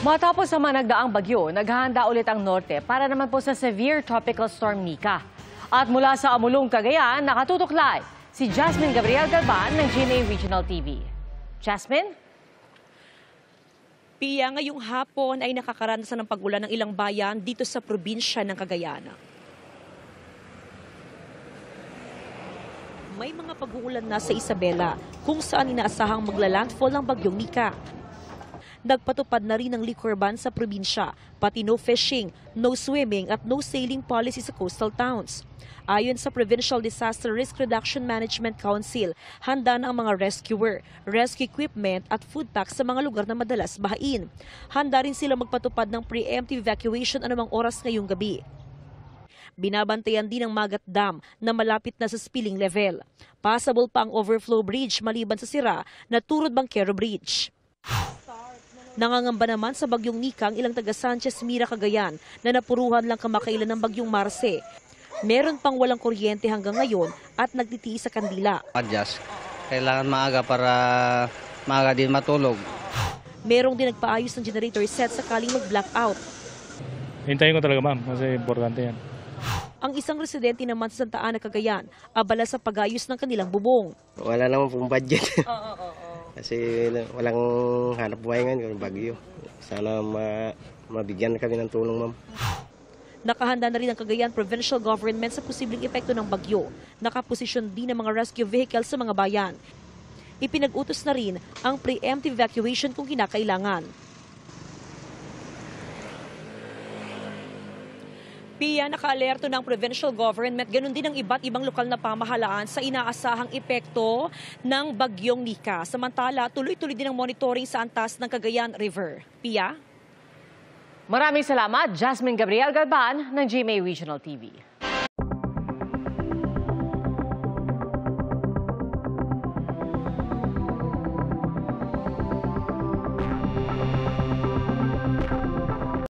Matapos ang mga nagdaang bagyo, naghahanda ulit ang norte para naman po sa severe tropical storm Nika. At mula sa Amulong, Cagayan, nakatutok live si Jasmine Gabriel Galban ng GMA Regional TV. Jasmine? Pia, ngayong hapon ay nakakaranasan ng pagulan ng ilang bayan dito sa probinsya ng Cagayan. May mga pag-uulan na sa Isabela kung saan inaasahang maglalandfall ang bagyong Nika. Nagpatupad na rin ng liquor ban sa probinsya, pati no fishing, no swimming at no sailing policy sa coastal towns. Ayon sa Provincial Disaster Risk Reduction Management Council, handa na ang mga rescuer, rescue equipment at food packs sa mga lugar na madalas bahain. Handa rin sila magpatupad ng preemptive evacuation anumang oras ngayong gabi. Binabantayan din ang Magat Dam na malapit na sa spilling level. Possible pa ang overflow bridge maliban sa sira na Turod Banquero Bridge. Nangangamba naman sa bagyong Nika ang ilang taga Sanchez Mira, Cagayan na napuruhan lang kamakailan ng bagyong Marce. Meron pang walang kuryente hanggang ngayon at nagtitiis sa kandila. Adjust. Kailangan maaga para maaga din matulog. Merong din nagpaayos ng generator set sakaling mag-blackout. Hintayin ko talaga, ma'am, kasi importante yan. Ang isang residente naman sa Santa Ana, Cagayan, abala sa pag-ayos ng kanilang bubong. Wala naman pong budget. Kasi walang hanap buhay ngayon, bagyo. Sana mabigyan kami ng tulong, ma'am. Nakahanda na rin ang Cagayan Provincial Government sa posibleng epekto ng bagyo. Nakaposisyon din ang mga rescue vehicles sa mga bayan. Ipinag-utos na rin ang preemptive evacuation kung kinakailangan. Pia, naka-alerto ng provincial government, ganun din ang iba't ibang lokal na pamahalaan sa inaasahang epekto ng bagyong Nika. Samantala, tuloy-tuloy din ang monitoring sa antas ng Cagayan River. Pia? Maraming salamat, Jasmine Gabriel Galban ng GMA Regional TV.